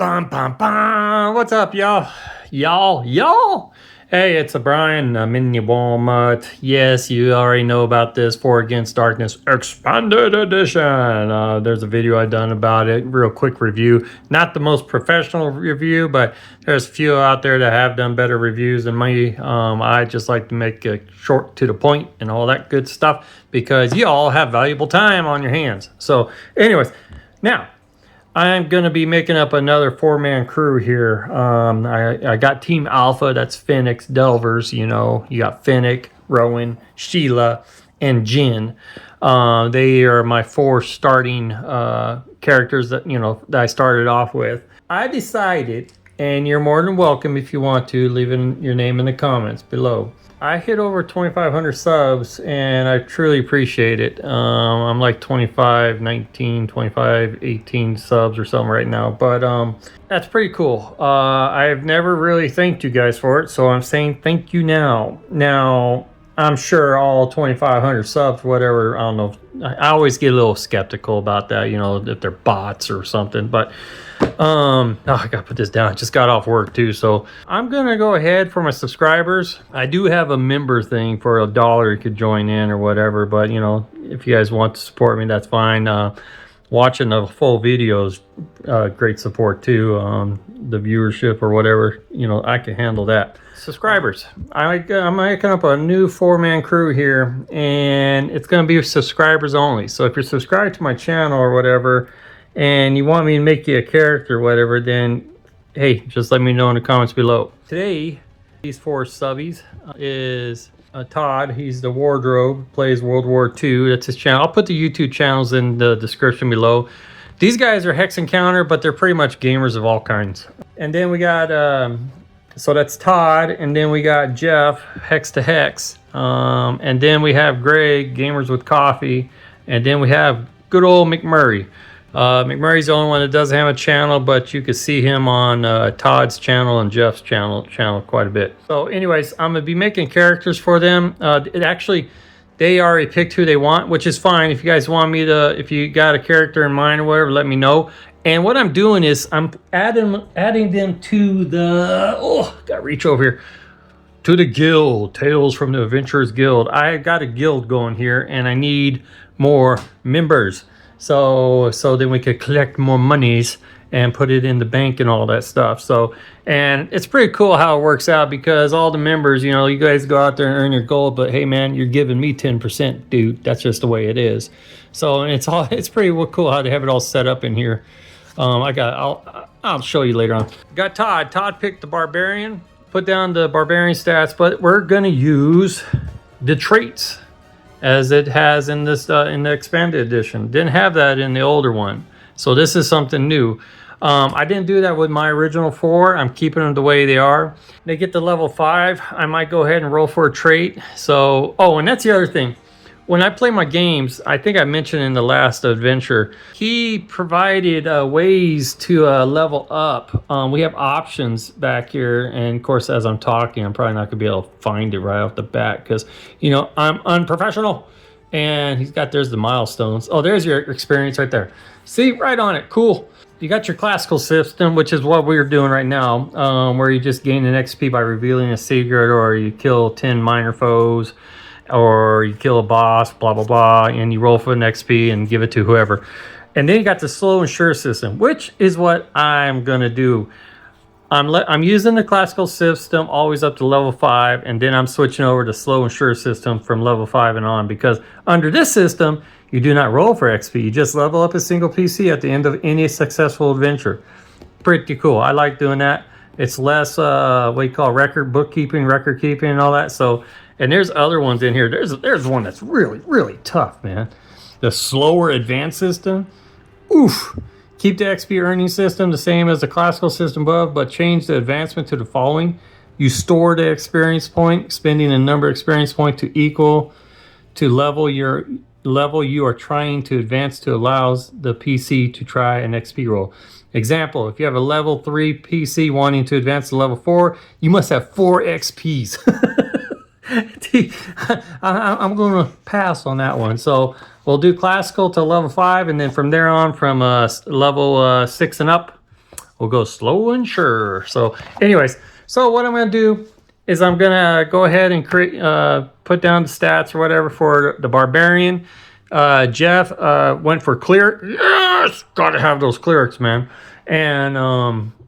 Bum, bum, bum. What's up, y'all? Y'all. Hey, it's Brian. I'm in your Walmart. Yes, you already know about this 4 Against Darkness Expanded Edition. There's a video I've done about it. Real quick review. Not the most professional review, but there's a few out there that have done better reviews than me. I just like to make it short to the point and all that good stuff because you all have valuable time on your hands. So, anyways, now, I'm going to be making up another 4-man crew here. I got Team Alpha, that's Phoenix, Delvers, you know. You got Finnick, Rowan, Sheila, and Jin. They are my 4 starting characters that, that I started off with. I decided, and you're more than welcome if you want to, leave your name in the comments below. I hit over 2,500 subs, and I truly appreciate it. I'm like 25, 19, 25, 18 subs or something right now, but that's pretty cool. I've never really thanked you guys for it, so I'm saying thank you now. Now, I'm sure all 2,500 subs, whatever, I don't know. I always get a little skeptical about that, if they're bots or something, but I gotta put this down. I just got off work too, so I'm gonna go ahead for my subscribers. I do have a member thing for $1 you could join in or whatever, but if you guys want to support me, that's fine. Watching the full videos, great support too. The viewership or whatever, I can handle that. Subscribers, I'm making up a new 4-man crew here, and it's gonna be subscribers only. So if you're subscribed to my channel or whatever, and you want me to make you a character or whatever, then hey, just let me know in the comments below. Today, these 4 subbies is Todd. He's the wardrobe, plays World War II. That's his channel. I'll put the YouTube channels in the description below. These guys are Hex Encounter, but they're pretty much gamers of all kinds. And then we got, so that's Todd, and then we got Jeff, Hex to Hex. And then we have Greg, Gamers with Coffee. And then we have good old McMurray. McMurray's the only one that doesn't have a channel, but you can see him on Todd's channel and Jeff's channel quite a bit. So anyways, I'm going to be making characters for them. They already picked who they want, which is fine. If you guys want me to, if you got a character in mind or whatever, let me know. And what I'm doing is I'm adding them to the, gotta reach over here, to the guild, Tales from the Adventurers Guild. I got a guild going here, and I need more members. So then we could collect more monies and put it in the bank and all that stuff. So, and it's pretty cool how it works out because all the members, you guys go out there and earn your gold, but hey man, you're giving me 10%, dude. That's just the way it is. So, and it's pretty cool how they have it all set up in here. I'll show you later on. Got Todd. Todd picked the barbarian, put down the barbarian stats, but we're gonna use the traits as it has in this in the expanded edition. Didn't have that in the older one, so this is something new. I didn't do that with my original 4. I'm keeping them the way they are. They get to level 5, I might go ahead and roll for a trait. So and that's the other thing. When I play my games, I think I mentioned in the last adventure, he provided ways to level up. We have options back here, and of course, as I'm talking, I'm probably not gonna be able to find it right off the bat because, I'm unprofessional. And there's the milestones. Oh, there's your experience right there. See, right on it, cool. You got your classical system, which is what we're doing right now, where you just gain an XP by revealing a secret, or you kill 10 minor foes, or you kill a boss, blah, blah, blah, and you roll for an XP and give it to whoever. And then you got the slow and sure system, which is what I'm going to do. I'm using the classical system always up to level 5, and then I'm switching over to slow and sure system from level 5 and on, because under this system, you do not roll for XP. You just level up a single PC at the end of any successful adventure. Pretty cool. I like doing that. It's less, what you call record keeping and all that. So, and there's other ones in here. There's one that's really, really tough, man. The slower advanced system. Oof. Keep the XP earning system the same as the classical system above, but change the advancement to the following. You store the experience point, spending a number of experience points to equal to level you are trying to advance to allows the PC to try an XP roll. Example, if you have a level 3 PC wanting to advance to level 4, you must have 4 XPs. I'm going to pass on that one. So we'll do classical to level 5, and then from there on, from level 6 and up, We'll go slow and sure. So anyways, so what I'm going to do is I'm going to go ahead and create, put down the stats or whatever for the barbarian. Jeff went for cleric. Yes, gotta have those clerics, man. And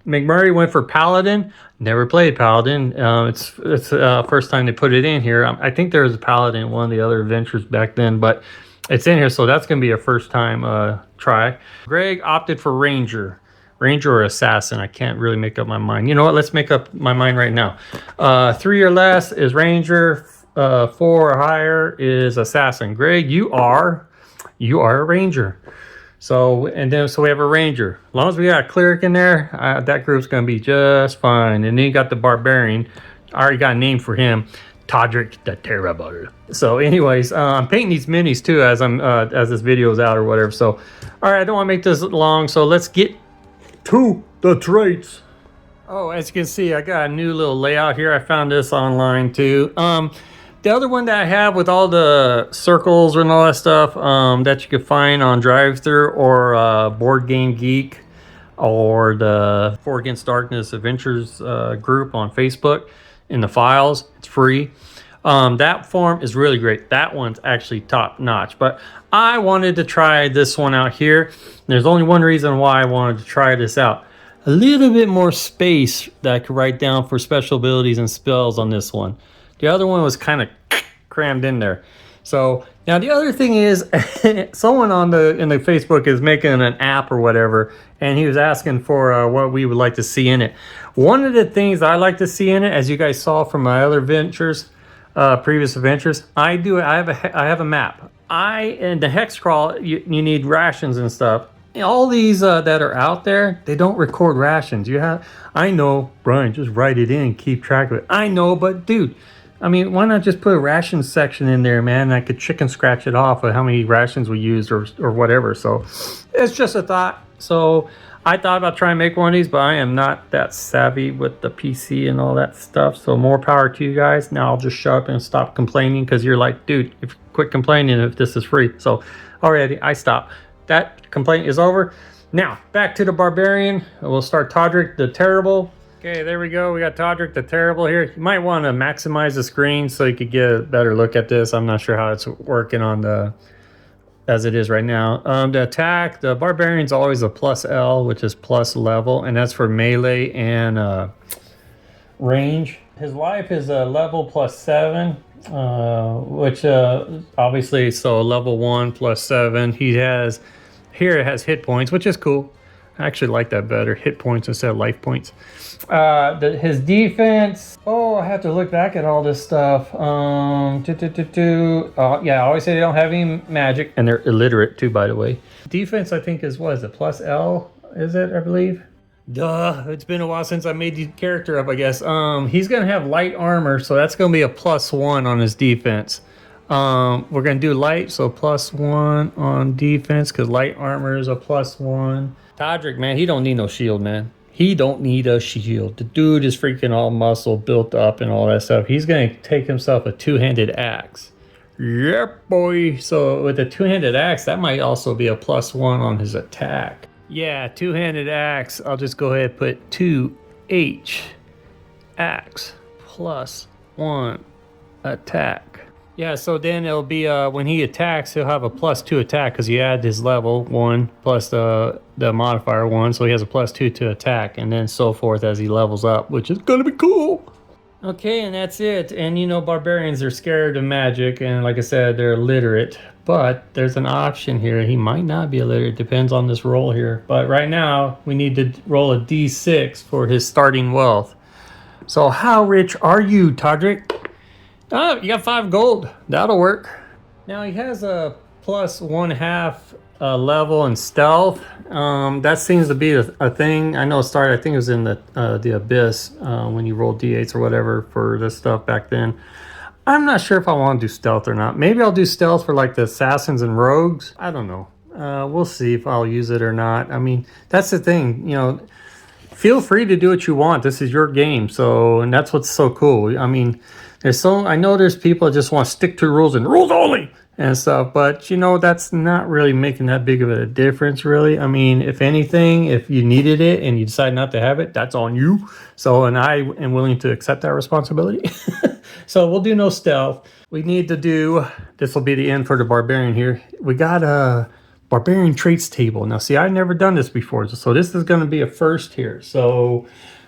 McMurray went for paladin. Never played paladin. It's first time they put it in here. I think there was a paladin in one of the other adventures back then, but it's in here, so that's gonna be a first time try. Greg opted for ranger. Ranger or assassin, I can't really make up my mind. You know what? Let's make up my mind right now. 3 or less is ranger. 4 or higher is assassin. Greg, you are a ranger. So we have a ranger. As long as we got a cleric in there, that group's gonna be just fine. And then you got the barbarian. I already got a name for him, Toddrick The Terrible. So anyways, I'm painting these minis too as this video is out or whatever. So all right, I don't want to make this long, so let's get to the traits. Oh, as you can see, I got a new little layout here. I found this online too. The other one that I have with all the circles and all that stuff that you can find on Drive-Thru or Board Game Geek or the 4 Against Darkness Adventures group on Facebook in the files. It's free. That form is really great. That one's actually top notch. But I wanted to try this one out here. There's only one reason why I wanted to try this out. A little bit more space that I could write down for special abilities and spells on this one. The other one was kind of crammed in there. So now the other thing is, someone in the Facebook is making an app or whatever, and he was asking for what we would like to see in it. One of the things I like to see in it, as you guys saw from my other adventures, previous adventures, I have a map. In the hex crawl, you need rations and stuff. All these that are out there, they don't record rations. I know, Brian, just write it in, keep track of it. I know, but dude, I mean, why not just put a ration section in there, man? I could chicken scratch it off of how many rations we used or whatever. So it's just a thought. So I thought about trying to make one of these, but I am not that savvy with the PC and all that stuff. So more power to you guys. Now I'll just shut up and stop complaining because you're like, dude, quit complaining if this is free. So already I stop. That complaint is over. Now back to the barbarian. We'll start Toddrick The Terrible. Okay, there we go. We got Toddrick The Terrible here. You might want to maximize the screen so you could get a better look at this. I'm not sure how it's working on as it is right now. The attack, the barbarian's always a plus L, which is plus level, and that's for melee and range. His life is a level +7, which obviously, so level 1 +7. Here it has hit points, which is cool. I actually like that better, hit points instead of life points. His defense, I have to look back at all this stuff. Yeah, I always say they don't have any magic, and they're illiterate too, by the way. Defense, I think is, what is it, plus L, is it, I believe? Duh, it's been a while since I made the character up, I guess. He's gonna have light armor, so that's gonna be a +1 on his defense. We're gonna do light, so +1 on defense, because light armor is a +1. Toddrick, man, he don't need no shield, man. He don't need a shield. The dude is freaking all muscle built up and all that stuff. He's going to take himself a 2-handed axe. Yep, boy. So with a 2-handed axe, that might also be a +1 on his attack. Yeah, 2-handed axe. I'll just go ahead and put 2H axe +1 attack. Yeah, so then it'll be when he attacks, he'll have a +2 attack because he added his level 1 plus the modifier 1, so he has a +2 to attack, and then so forth as he levels up, which is gonna be cool. Okay, and that's it. And you know, barbarians are scared of magic, and like I said, they're illiterate. But there's an option here. He might not be illiterate, depends on this roll here. But right now, we need to roll a D6 for his starting wealth. So how rich are you, Toddrick? Oh, you got 5 gold. That'll work. Now he has a +1/2 level in stealth. That seems to be a thing. I know it started, I think it was in the Abyss when you rolled D8s or whatever for this stuff back then. I'm not sure if I want to do stealth or not. Maybe I'll do stealth for like the assassins and rogues. I don't know. We'll see if I'll use it or not. I mean, that's the thing, you know, feel free to do what you want. This is your game. So, and that's what's so cool. I mean, I know there's people that just want to stick to rules and rules only. and stuff. But you know, that's not really making that big of a difference, really. I mean, if anything, if you needed it and you decide not to have it, that's on you. So, and I am willing to accept that responsibility. So we'll do no stealth. We need to do, this will be the end for the barbarian here. We got a barbarian traits table. Now, see, I've never done this before, so this is going to be a first here. So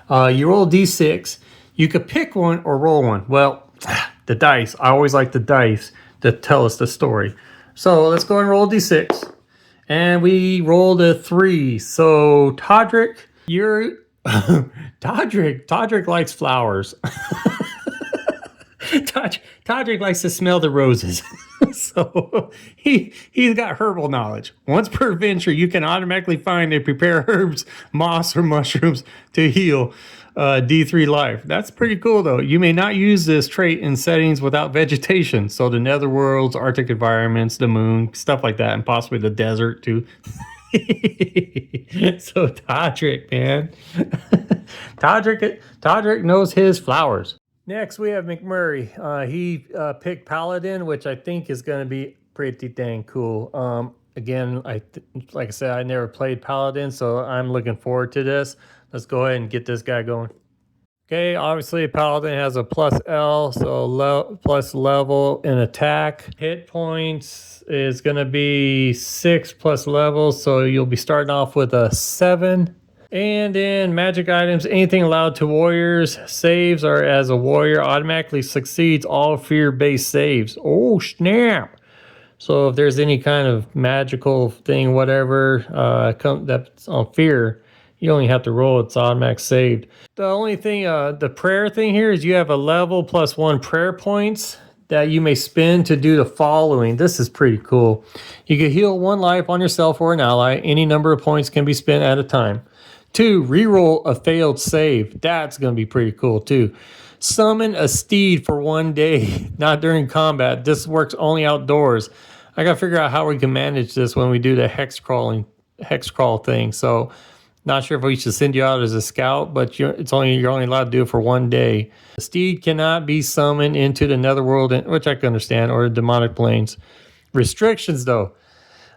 you roll d6. You could pick one or roll one. Well, the dice. I always like the dice to tell us the story. So let's go and roll d6. And we rolled a 3. So Toddrick, you're... Toddrick likes flowers. Toddrick likes to smell the roses. So he's got herbal knowledge. Once per adventure, you can automatically find and prepare herbs, moss, or mushrooms to heal D3 life. That's pretty cool, though. You may not use this trait in settings without vegetation. So the netherworlds, Arctic environments, the moon, stuff like that, and possibly the desert, too. So Toddrick, man. Toddrick knows his flowers. Next, we have McMurray. He picked Paladin, which I think is going to be pretty dang cool. Again, like I said, I never played Paladin, so I'm looking forward to this. Let's go ahead and get this guy going. Okay, obviously Paladin has a plus L, so plus level in attack. Hit points is going to be 6 plus level, so you'll be starting off with a 7. And then magic items, anything allowed to warriors. Saves are as a warrior automatically succeeds all fear-based saves. Oh, snap. So if there's any kind of magical thing, whatever, that's on fear, you only have to roll, it's automatic saved. The only thing, the prayer thing here is you have a level plus 1 prayer points that you may spend to do the following. This is pretty cool. You can heal 1 life on yourself or an ally. Any number of points can be spent at a time. 2, reroll a failed save. That's going to be pretty cool too. Summon a steed for 1 day, not during combat. This works only outdoors. I got to figure out how we can manage this when we do the hex crawl thing. So not sure if we should send you out as a scout, but you're only allowed to do it for 1 day. The steed cannot be summoned into the netherworld, which I can understand, or the demonic planes. Restrictions though.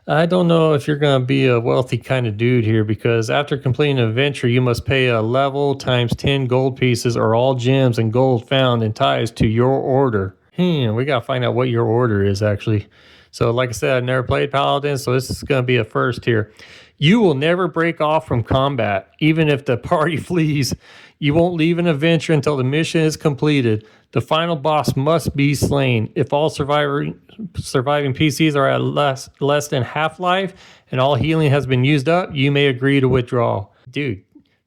I don't know if you're going to be a wealthy kind of dude here, because after completing an adventure, you must pay a level times 10 gold pieces or all gems and gold found in ties to your order. We got to find out what your order is, actually. So like I said, I've never played Paladin, so this is going to be a first here. You will never break off from combat, even if the party flees. You won't leave an adventure until the mission is completed. The final boss must be slain. If all surviving PCs are at less than half-life and all healing has been used up, you may agree to withdraw. Dude,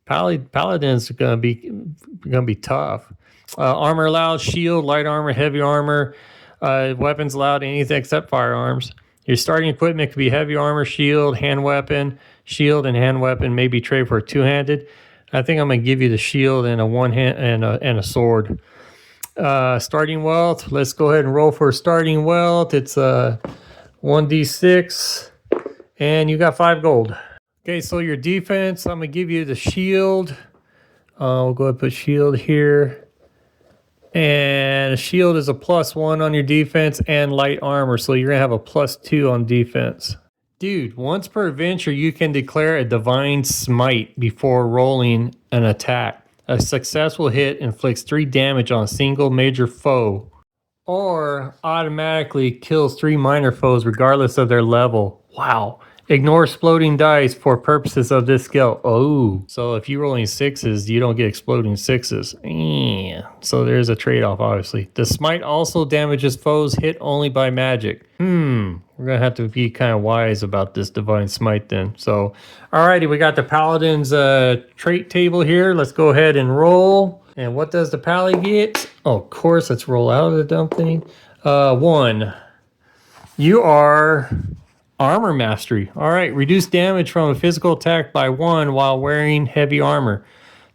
Paladin's gonna be tough. Armor allowed: shield, light armor, heavy armor. Weapons allowed: anything except firearms. Your starting equipment could be heavy armor, shield, hand weapon. Shield and hand weapon may be traded for a two-handed. I think I'm gonna give you the shield and a one-hand and a sword. Starting wealth. Let's go ahead and roll for starting wealth. It's 1d6, and you got 5 gold. Okay, so your defense, I'm gonna give you the shield. We'll go ahead and put shield here. And a shield is a +1 on your defense and light armor, so you're gonna have a +2 on defense. Dude, once per adventure, you can declare a divine smite before rolling an attack. A successful hit inflicts 3 damage on a single major foe, or automatically kills 3 minor foes regardless of their level. Wow. Ignore exploding dice for purposes of this skill. Oh, so if you're rolling 6s, you don't get exploding 6s. So there's a trade-off, obviously. The smite also damages foes hit only by magic. We're going to have to be kind of wise about this divine smite then. So, alrighty, we got the Paladin's trait table here. Let's go ahead and roll. And what does the Pally get? Oh, of course, let's roll out of the dumb thing. 1. You are... Armor mastery. All right, reduce damage from a physical attack by 1 while wearing heavy armor.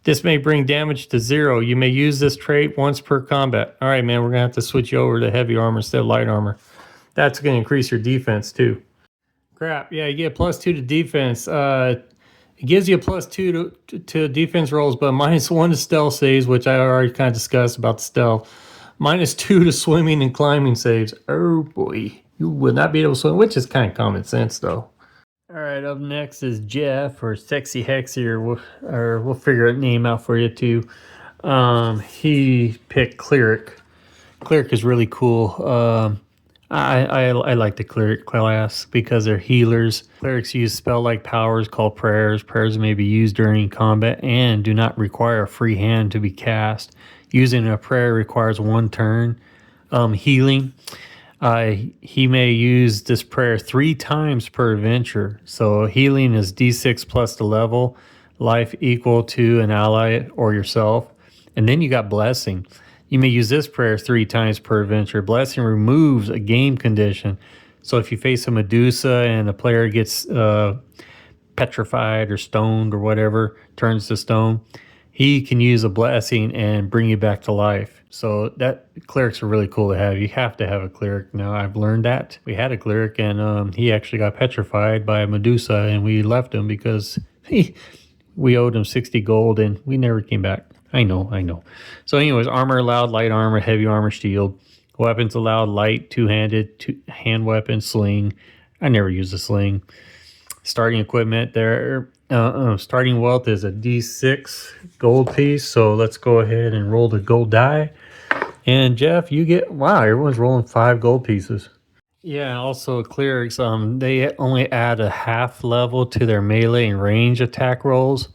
This may bring damage to 0. You may use this trait once per combat. All right, man, we're going to have to switch you over to heavy armor instead of light armor. That's going to increase your defense, too. Crap, yeah, you get +2 to defense. It gives you a +2 to defense rolls, but -1 to stealth saves, which I already kind of discussed about the stealth. -2 to swimming and climbing saves. Oh, boy. You would not be able to swim, which is kind of common sense, though. All right, up next is Jeff, or Sexy Hexy, or we'll figure a name out for you too. He picked Cleric. Cleric is really cool. I like the Cleric class because they're healers. Clerics use spell-like powers called prayers. Prayers may be used during combat and do not require a free hand to be cast. Using a prayer requires one turn. Healing. He may use this prayer 3 times per adventure. So healing is D6 plus the level, life equal to an ally or yourself. And then you got blessing. You may use this prayer 3 times per adventure. Blessing removes a game condition. So if you face a Medusa and the player gets petrified or stoned or whatever, turns to stone, he can use a blessing and bring you back to life. So that clerics are really cool to have. You have to have a cleric. Now I've learned that. We had a cleric and he actually got petrified by a Medusa and we left him because we owed him 60 gold and we never came back. I know. So anyways, armor allowed, light armor, heavy armor, shield. Weapons allowed, light, two-handed, hand weapon, sling. I never use a sling. Starting equipment there. Starting wealth is a D6 gold piece. So let's go ahead and roll the gold die. And Jeff, you get, wow, everyone's rolling 5 gold pieces. Yeah, also clerics, they only add a half level to their melee and range attack rolls.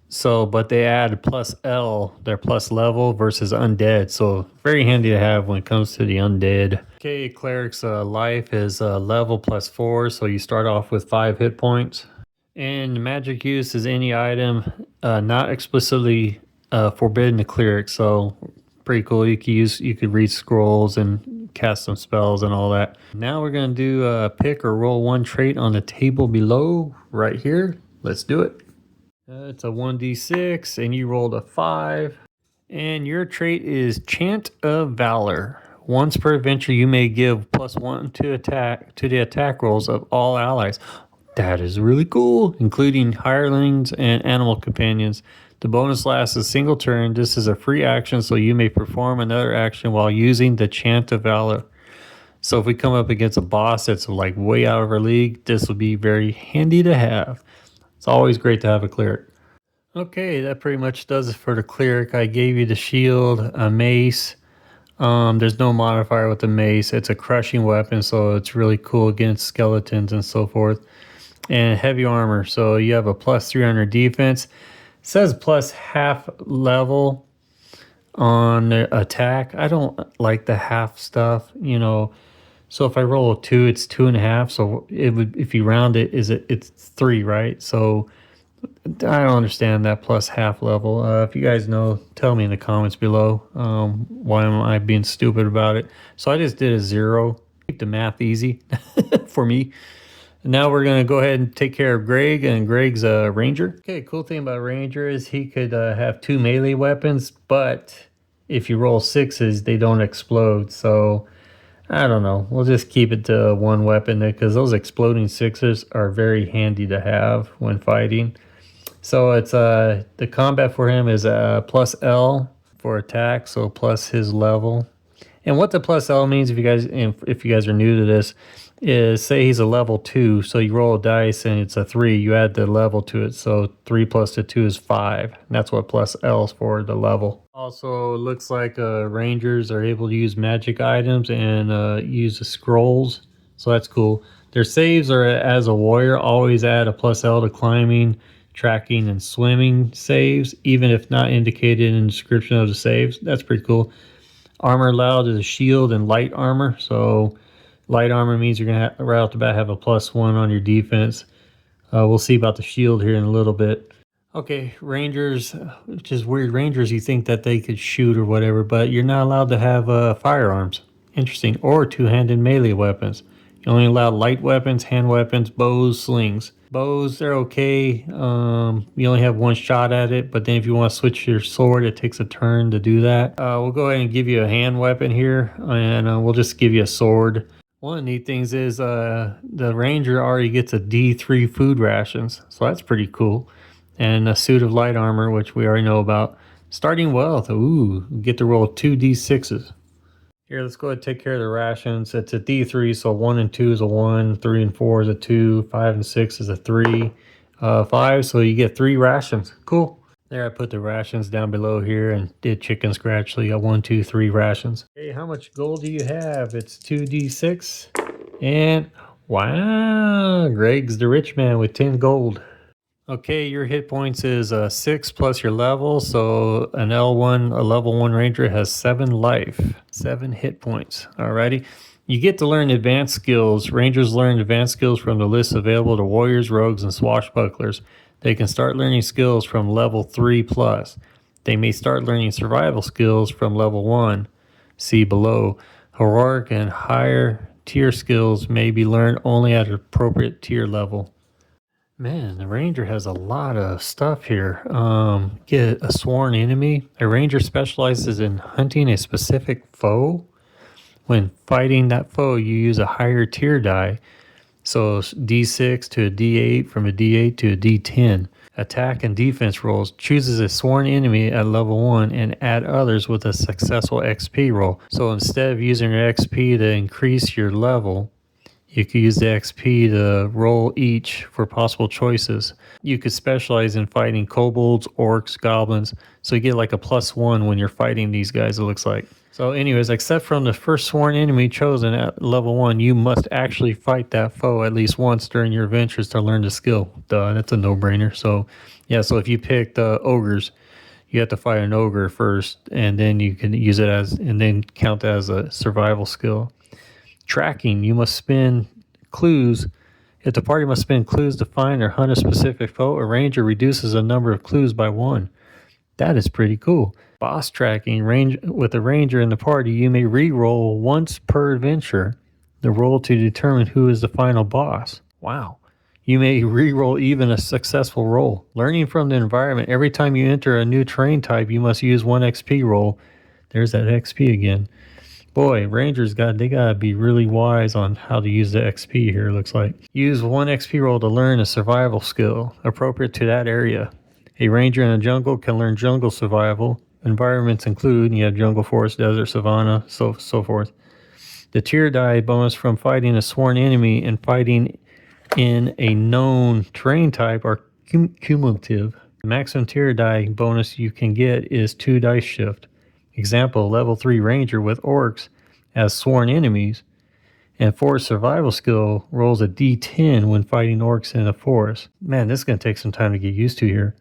So, but they add plus L, their plus level versus undead. So very handy to have when it comes to the undead. Okay, cleric's life is level plus 4. So you start off with 5 hit points. And magic use is any item not explicitly forbidden to cleric. So pretty cool. You could read scrolls and cast some spells and all that. Now we're going to do pick or roll 1 trait on the table below right here. Let's do it. It's a 1d6 and you rolled a 5. And your trait is Chant of Valor. Once per adventure you may give +1 to the attack rolls of all allies. That is really cool, including hirelings and animal companions. The bonus lasts a single turn. This is a free action, so you may perform another action while using the Chant of Valor. So if we come up against a boss that's like way out of our league, this will be very handy to have. It's always great to have a cleric. Okay, that pretty much does it for the cleric. I gave you the shield, a mace. There's no modifier with the mace. It's a crushing weapon, so it's really cool against skeletons and so forth. And heavy armor, so you have a +3 on your defense. It says plus half level on the attack. I don't like the half stuff, you know. So if I roll a 2, it's 2.5. So it would, if you round it, it's 3, right? So I don't understand that plus half level. If you guys know, tell me in the comments below. Why am I being stupid about it? So I just did a 0. Keep the math easy for me. Now we're going to go ahead and take care of Greg, and Greg's a ranger. Okay, cool thing about ranger is he could have 2 melee weapons, but if you roll 6s, they don't explode. So I don't know. We'll just keep it to 1 weapon because those exploding 6s are very handy to have when fighting. So it's the combat for him is plus L for attack, so plus his level. And what the plus L means, if you guys are new to this, is say he's a level 2, so you roll a dice and it's a 3, you add the level to it, so 3 plus the 2 is 5. And that's what plus L is for, the level. Also, it looks like rangers are able to use magic items and use the scrolls, so that's cool. Their saves are, as a warrior, always add a plus L to climbing, tracking, and swimming saves, even if not indicated in the description of the saves. That's pretty cool. Armor allowed is a shield and light armor, so light armor means you're going to right off the bat have a +1 on your defense. We'll see about the shield here in a little bit. Okay, rangers, which is weird. Rangers, you think that they could shoot or whatever, but you're not allowed to have firearms. Interesting. Or 2-handed melee weapons. You only allow light weapons, hand weapons, bows, slings. Bows, they're okay. You only have 1 shot at it, but then if you want to switch your sword, it takes a turn to do that. We'll go ahead and give you a hand weapon here, and we'll just give you a sword. One of the neat things is the ranger already gets a D3 food rations, so that's pretty cool. And a suit of light armor, which we already know about. Starting wealth, ooh, get to roll 2 D6s. Here, let's go ahead and take care of the rations. It's a D3, so 1 and 2 is a 1, 3 and 4 is a 2, 5 and 6 is a 3, 5, so you get 3 rations. Cool. There, I put the rations down below here and did chicken scratch, so you got 1, 2, 3 rations. Hey, how much gold do you have? It's 2d6, and wow, Greg's the rich man with 10 gold. Okay, your hit points is 6 plus your level, so an L1, a level 1 ranger has 7 life, 7 hit points. Alrighty. You get to learn advanced skills. Rangers learn advanced skills from the list available to warriors, rogues, and swashbucklers. They can start learning skills from level 3 plus. They may start learning survival skills from level 1. See below. Heroic and higher tier skills may be learned only at an appropriate tier level. Man, the ranger has a lot of stuff here. Get a sworn enemy. A ranger specializes in hunting a specific foe. When fighting that foe, you use a higher tier die. So D6 to a D8, from a D8 to a D10. Attack and defense rolls. Chooses a sworn enemy at level 1 and add others with a successful XP roll. So instead of using your XP to increase your level, you could use the XP to roll each for possible choices. You could specialize in fighting kobolds, orcs, goblins, so you get like a +1 when you're fighting these guys, it looks like. So anyways, except from the first sworn enemy chosen at level 1, you must actually fight that foe at least once during your adventures to learn the skill. Duh, that's a no-brainer. So yeah, so if you pick the ogres, you have to fight an ogre first, and then you can use it as, and then count as a survival skill. Tracking, you must spin clues. If the party must spin clues to find or hunt a specific foe, a ranger reduces the number of clues by 1. That is pretty cool. Boss tracking, with a ranger in the party, you may re-roll once per adventure the roll to determine who is the final boss. Wow. You may re-roll even a successful roll. Learning from the environment, every time you enter a new terrain type, you must use 1 XP roll. There's that XP again. Boy, Rangers they gotta be really wise on how to use the XP here, looks like. Use 1 XP roll to learn a survival skill appropriate to that area. A ranger in a jungle can learn jungle survival. Environments include, you have jungle, forest, desert, savanna, so forth. The tier die bonus from fighting a sworn enemy and fighting in a known terrain type are cumulative. The maximum tier die bonus you can get is 2 dice shift. Example, level 3 ranger with orcs as sworn enemies, and forest survival skill rolls a D10 when fighting orcs in a forest. Man, this is going to take some time to get used to here.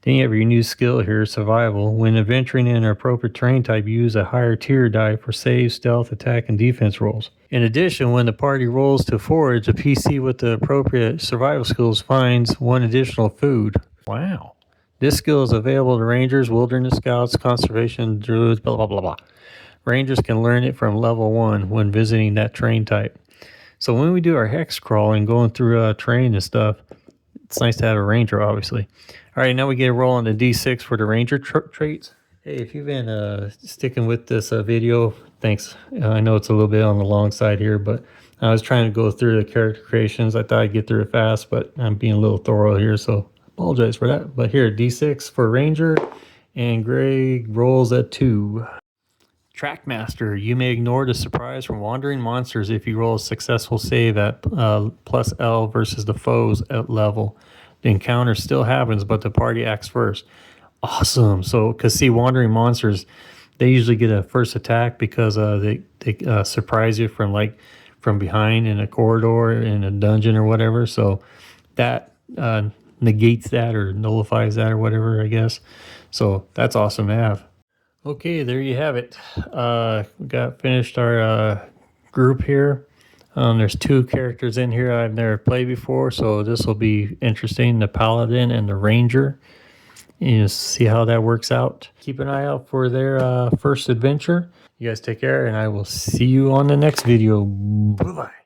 Then you have your new skill here, survival. When adventuring in an appropriate terrain type, use a higher tier die for save, stealth, attack, and defense rolls. In addition, when the party rolls to forage, a PC with the appropriate survival skills finds 1 additional food. Wow. This skill is available to rangers, wilderness scouts, conservation druids, blah, blah, blah, blah. Rangers can learn it from level 1 when visiting that terrain type. So when we do our hex crawl and going through terrain and stuff, it's nice to have a ranger, obviously. All right, now we get a roll on the D6 for the ranger traits. Hey, if you've been sticking with this video, thanks. I know it's a little bit on the long side here, but I was trying to go through the character creations. I thought I'd get through it fast, but I'm being a little thorough here, so apologize for that. But here, D6 for ranger, and Greg rolls a 2. Trackmaster, you may ignore the surprise from wandering monsters if you roll a successful save at +L versus the foes at level. The encounter still happens, but the party acts first. Awesome. So, because see, wandering monsters, they usually get a first attack because they surprise you from behind in a corridor, in a dungeon or whatever. So that negates that or nullifies that or whatever, I guess. So that's awesome to have. Okay, there you have it. We got finished our group here. There's 2 characters in here I've never played before, so this will be interesting, the Paladin and the Ranger. You see how that works out. Keep an eye out for their first adventure. You guys take care, and I will see you on the next video. Bye-bye.